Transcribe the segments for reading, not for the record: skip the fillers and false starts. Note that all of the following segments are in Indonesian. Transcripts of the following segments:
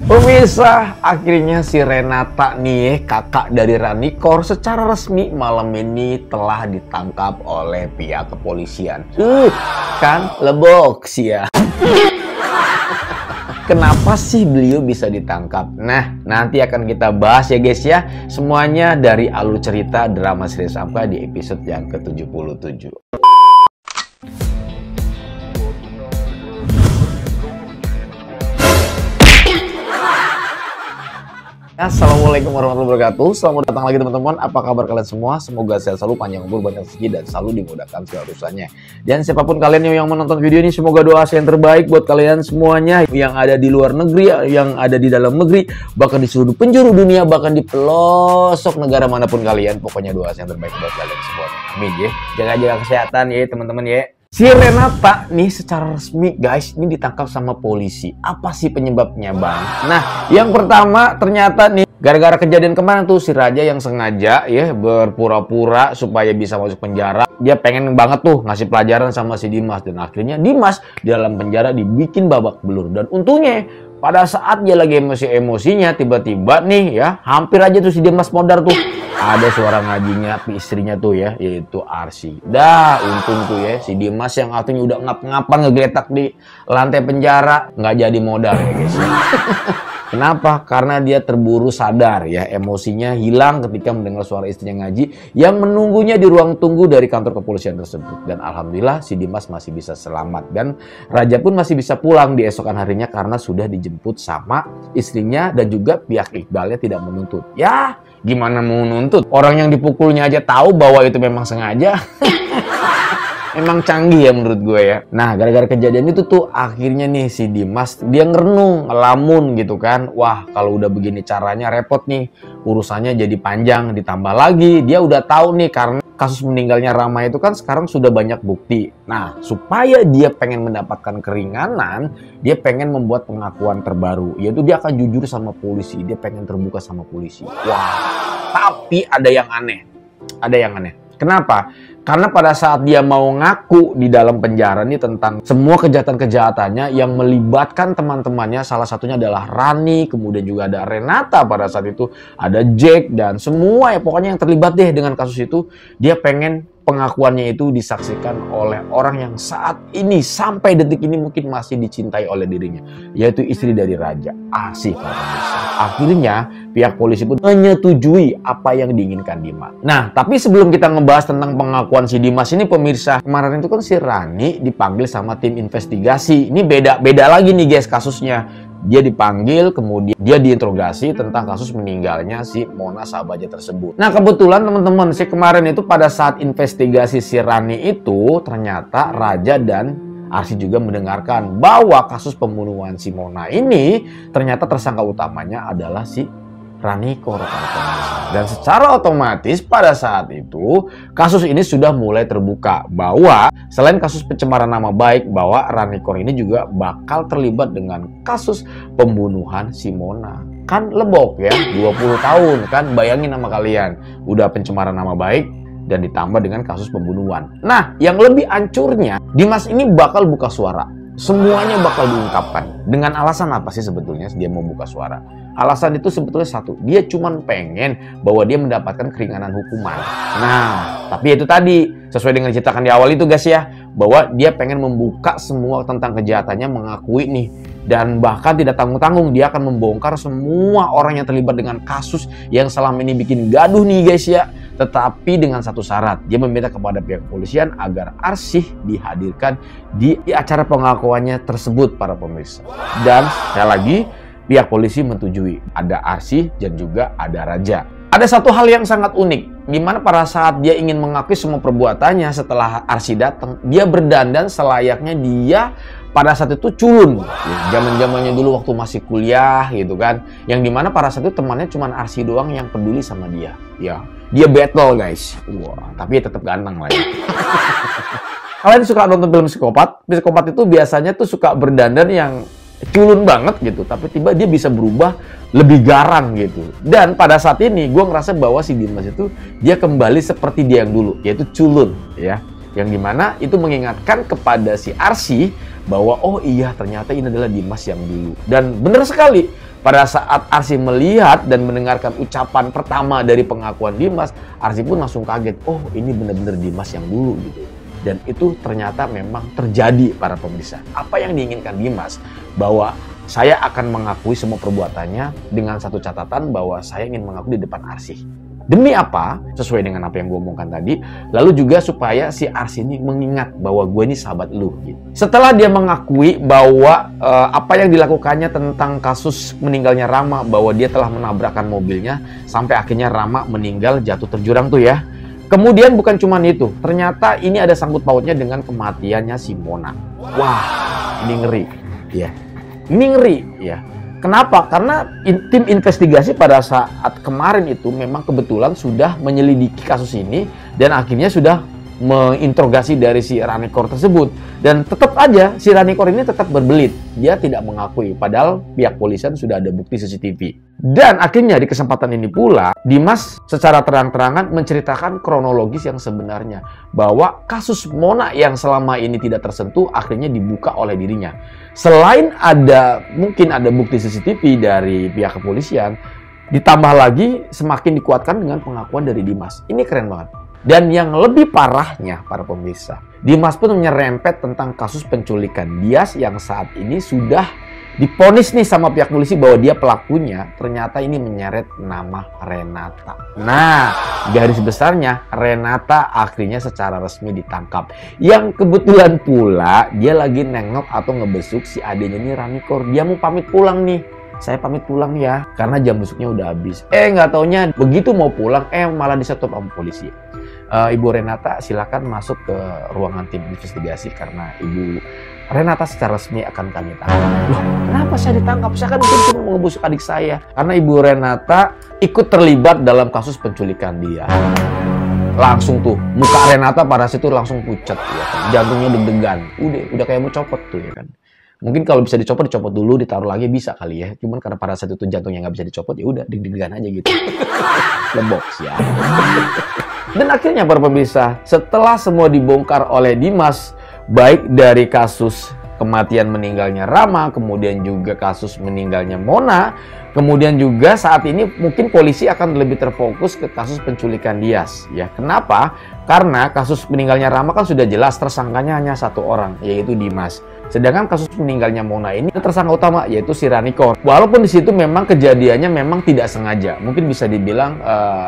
Pemirsa, akhirnya si Renata nih, kakak dari Ranikor, secara resmi malam ini telah ditangkap oleh pihak kepolisian. Kan lebok sih ya. Kenapa sih beliau bisa ditangkap? Nah, nanti akan kita bahas ya guys ya. Semuanya dari alur cerita drama Sri Samka di episode yang ke-77. Assalamualaikum warahmatullahi wabarakatuh. Selamat datang lagi teman-teman. Apa kabar kalian semua? Semoga sehat selalu, panjang umur, banyak rezeki, dan selalu dimudahkan segala urusannya. Dan siapapun kalian yang menonton video ini, semoga doa saya yang terbaik buat kalian semuanya yang ada di luar negeri, yang ada di dalam negeri, bahkan di seluruh penjuru dunia, bahkan di pelosok negara manapun kalian. Pokoknya doa saya yang terbaik buat kalian semuanya. Amin ya. Jaga-jaga kesehatan ya teman-teman ya. Si Renata nih secara resmi guys ini ditangkap sama polisi. Apa sih penyebabnya bang? Nah yang pertama ternyata nih gara-gara kejadian kemarin tuh si Raja yang sengaja ya berpura-pura supaya bisa masuk penjara. Dia pengen banget tuh ngasih pelajaran sama si Dimas. Dan akhirnya Dimas di dalam penjara dibikin babak belur. Dan untungnya pada saat dia lagi emosi-emosinya tiba-tiba nih ya hampir aja tuh si Dimas modar tuh. Ada suara ngajinya istrinya tuh ya, yaitu Arsy. Dah, untung tuh ya, si Dimas yang artinya udah ngap-ngapan ngegeletak di lantai penjara, nggak jadi modal ya guys. Kenapa? Karena dia terburu sadar ya, emosinya hilang ketika mendengar suara istrinya ngaji yang menunggunya di ruang tunggu dari kantor kepolisian tersebut. Dan alhamdulillah si Dimas masih bisa selamat. Dan Raja pun masih bisa pulang di esokan harinya karena sudah dijemput sama istrinya dan juga pihak Iqbalnya tidak menuntut. Ya, gimana mau nuntut? Orang yang dipukulnya aja tahu bahwa itu memang sengaja. Emang canggih ya menurut gue ya. Nah gara-gara kejadian itu tuh akhirnya nih si Dimas dia ngerenung, ngelamun gitu kan. Wah kalau udah begini caranya repot nih. Urusannya jadi panjang. Ditambah lagi dia udah tahu nih karena kasus meninggalnya Rama itu kan sekarang sudah banyak bukti. Nah supaya dia pengen mendapatkan keringanan, dia pengen membuat pengakuan terbaru. Yaitu dia akan jujur sama polisi. Dia pengen terbuka sama polisi. Wah tapi ada yang aneh. Ada yang aneh. Kenapa? Karena pada saat dia mau ngaku di dalam penjara nih tentang semua kejahatan-kejahatannya yang melibatkan teman-temannya, salah satunya adalah Rani, kemudian juga ada Renata pada saat itu, ada Jack, dan semua ya pokoknya yang terlibat deh dengan kasus itu, dia pengen pengakuannya itu disaksikan oleh orang yang saat ini sampai detik ini mungkin masih dicintai oleh dirinya, yaitu istri dari Raja, Arsy. Akhirnya pihak polisi pun menyetujui apa yang diinginkan Dimas. Nah tapi sebelum kita ngebahas tentang pengakuan si Dimas ini pemirsa, kemarin itu kan si Rani dipanggil sama tim investigasi. Ini beda lagi nih guys kasusnya. Dia dipanggil, kemudian dia diinterogasi tentang kasus meninggalnya si Mona sahabatnya tersebut. Nah kebetulan teman-teman, si kemarin itu pada saat investigasi si Rani itu, ternyata Raja dan Arsy juga mendengarkan bahwa kasus pembunuhan si Mona ini ternyata tersangka utamanya adalah si Ranikor. Dan secara otomatis pada saat itu kasus ini sudah mulai terbuka bahwa selain kasus pencemaran nama baik, bahwa Ranikor ini juga bakal terlibat dengan kasus pembunuhan si Mona. Kan lebok ya, 20 tahun kan, bayangin sama kalian, udah pencemaran nama baik dan ditambah dengan kasus pembunuhan. Nah yang lebih hancurnya, Dimas ini bakal buka suara. Semuanya bakal diungkapkan. Dengan alasan apa sih sebetulnya dia mau buka suara? Alasan itu sebetulnya satu, dia cuman pengen bahwa dia mendapatkan keringanan hukuman. Nah, tapi itu tadi, sesuai dengan diceritakan di awal itu guys ya, bahwa dia pengen membuka semua tentang kejahatannya, mengakui nih. Dan bahkan tidak tanggung-tanggung, dia akan membongkar semua orang yang terlibat dengan kasus yang selama ini bikin gaduh nih guys ya. Tetapi dengan satu syarat, dia meminta kepada pihak kepolisian agar Arsy dihadirkan di acara pengakuannya tersebut para pemirsa. Dan sekali lagi, pihak polisi menyetujui ada Arsy dan juga ada Raja. Ada satu hal yang sangat unik, di mana pada saat dia ingin mengakui semua perbuatannya setelah Arsy datang, dia berdandan selayaknya dia pada saat itu culun. Zaman-zamannya dulu waktu masih kuliah gitu kan. Yang dimana pada saat itu temannya cuma Arsy doang yang peduli sama dia. Ya, dia battle guys. Wah, tapi tetap ganteng lah ya. Kalian suka nonton film psikopat? Psikopat itu biasanya tuh suka berdandan yang culun banget gitu, tapi tiba dia bisa berubah lebih garang gitu. Dan pada saat ini gue ngerasa bahwa si Dimas itu dia kembali seperti dia yang dulu, yaitu culun ya. Yang dimana itu mengingatkan kepada si Arsy bahwa oh iya ternyata ini adalah Dimas yang dulu. Dan benar sekali, pada saat Arsy melihat dan mendengarkan ucapan pertama dari pengakuan Dimas, Arsy pun langsung kaget. Oh, ini benar-benar Dimas yang dulu gitu. Dan itu ternyata memang terjadi para pemirsa. Apa yang diinginkan Dimas? Bahwa saya akan mengakui semua perbuatannya dengan satu catatan bahwa saya ingin mengaku di depan Arsy. Demi apa? Sesuai dengan apa yang gue omongkan tadi. Lalu juga supaya si Arsy ini mengingat bahwa gue ini sahabat lu. Gitu. Setelah dia mengakui bahwa apa yang dilakukannya tentang kasus meninggalnya Rama, bahwa dia telah menabrakkan mobilnya sampai akhirnya Rama meninggal jatuh terjurang tuh ya. Kemudian bukan cuma itu, ternyata ini ada sangkut pautnya dengan kematiannya si Mona. Wah, ini ngeri, ya. Ini ngeri, ya. Kenapa? Karena tim investigasi pada saat kemarin itu memang kebetulan sudah menyelidiki kasus ini dan akhirnya sudah menginterogasi dari si Ranikor tersebut. Dan tetap aja si Ranikor ini tetap berbelit. Dia tidak mengakui, padahal pihak polisian sudah ada bukti CCTV. Dan akhirnya di kesempatan ini pula, Dimas secara terang-terangan menceritakan kronologis yang sebenarnya. Bahwa kasus Mona yang selama ini tidak tersentuh, akhirnya dibuka oleh dirinya. Selain mungkin ada bukti CCTV dari pihak kepolisian, ditambah lagi semakin dikuatkan dengan pengakuan dari Dimas. Ini keren banget. Dan yang lebih parahnya para pemirsa, Dimas pun menyerempet tentang kasus penculikan Dias yang saat ini sudah diponis nih sama pihak polisi bahwa dia pelakunya. Ternyata ini menyeret nama Renata. Nah, garis besarnya Renata akhirnya secara resmi ditangkap. Yang kebetulan pula dia lagi nengok atau ngebesuk si adenya nih Ranikor. Dia mau pamit pulang nih. Saya pamit pulang ya, karena jam besuknya udah habis. Nggak taunya begitu mau pulang, malah disetop sama polisi. Ibu Renata silakan masuk ke ruangan tim investigasi karena Ibu Renata secara resmi akan kami tangkap. Loh, kenapa saya ditangkap? Saya kan cuma mau ngebusuk adik saya. Karena Ibu Renata ikut terlibat dalam kasus penculikan dia. Langsung tuh, muka Renata pada situ langsung pucat. Ya kan? Jantungnya deg-degan. Udah kayak mau copot tuh ya kan. Mungkin kalau bisa dicopot dulu, ditaruh lagi bisa kali ya. Cuman karena pada saat itu jantungnya nggak bisa dicopot, ya udah deg-degan aja gitu. Leboks ya. Dan akhirnya para pemirsa, setelah semua dibongkar oleh Dimas, baik dari kasus kematian meninggalnya Rama, kemudian juga kasus meninggalnya Mona, kemudian juga saat ini mungkin polisi akan lebih terfokus ke kasus penculikan Dias. Ya, kenapa? Karena kasus meninggalnya Rama kan sudah jelas tersangkanya hanya satu orang, yaitu Dimas. Sedangkan kasus meninggalnya Mona ini tersangka utama yaitu si Ranikor. Walaupun di situ memang kejadiannya memang tidak sengaja, mungkin bisa dibilang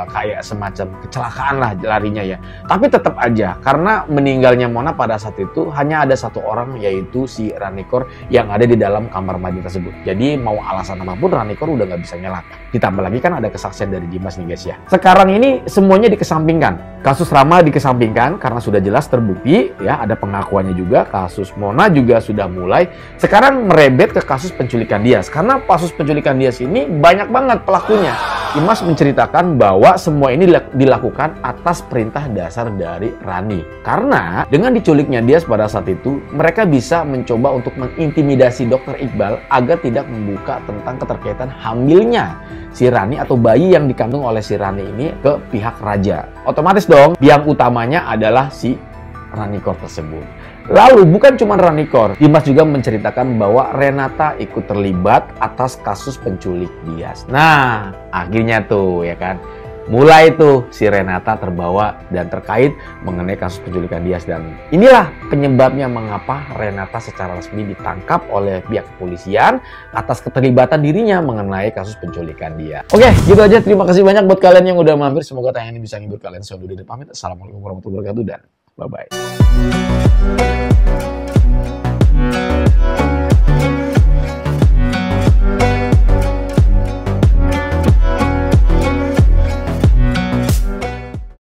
kayak semacam kecelakaan lah larinya ya. Tapi tetap aja karena meninggalnya Mona pada saat itu hanya ada satu orang yaitu si Ranikor yang ada di dalam kamar mandi tersebut. Jadi mau alasan apapun Ranikor udah nggak bisa nyelak. Ditambah lagi kan ada kesaksian dari Dimas nih guys ya. Sekarang ini semuanya dikesampingkan. Kasus Rama dikesampingkan karena sudah jelas terbukti ya, ada pengakuannya juga. Kasus Mona juga sudah mulai. Sekarang merebet ke kasus penculikan Dias. Karena kasus penculikan Dias ini banyak banget pelakunya. Dimas menceritakan bahwa semua ini dilakukan atas perintah dasar dari Rani. Karena dengan diculiknya Dias pada saat itu, mereka bisa mencoba untuk mengintimidasi Dr. Iqbal agar tidak membuka tentang keterkaitan hamilnya si Rani atau bayi yang dikandung oleh si Rani ini ke pihak raja. Otomatis dong, yang utamanya adalah si Ranikor tersebut. Lalu bukan cuma Ranikor, Dimas juga menceritakan bahwa Renata ikut terlibat atas kasus penculik Dias. Nah, akhirnya tuh ya kan, mulai tuh si Renata terbawa dan terkait mengenai kasus penculikan Dias. Dan inilah penyebabnya mengapa Renata secara resmi ditangkap oleh pihak kepolisian atas keterlibatan dirinya mengenai kasus penculikan Dias. Oke, gitu aja. Terima kasih banyak buat kalian yang udah mampir. Semoga tayangan ini bisa menghibur kalian. Saya Dudi pamit. Assalamualaikum warahmatullahi wabarakatuh dan bye-bye.